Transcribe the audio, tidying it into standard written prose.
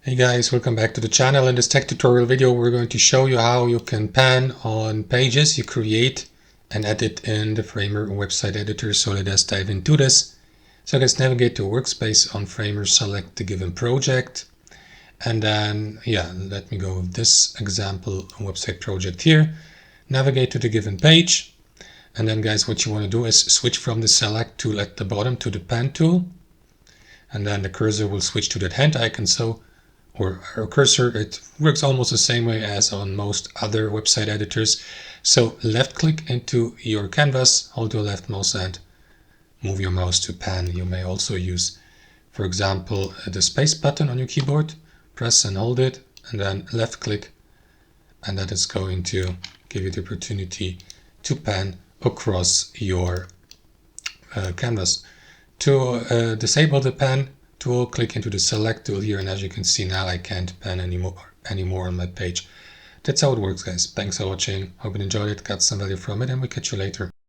Hey guys, welcome back to the channel. In this tech tutorial video we're going to show you how you can pan on pages you create and edit in the Framer website editor. So let us dive into this. So let's navigate to workspace on Framer, select the given project, and then let me go with this example website project here. Navigate to the given page, and then guys, what you want to do is switch from the select tool at the bottom to the pan tool, and then the cursor will switch to that hand icon. So or cursor, it works almost the same way as on most other website editors. So left click into your canvas, hold your left mouse and move your mouse to pan. You may also use, for example, the space button on your keyboard. Press and hold it and then left click, and that is going to give you the opportunity to pan across your canvas. To disable the pan tool, click into the select tool here, and as you can see now I can't pan anymore on my page. That's how it works, guys. Thanks for watching. Hope you enjoyed it, got some value from it, and we'll catch you later.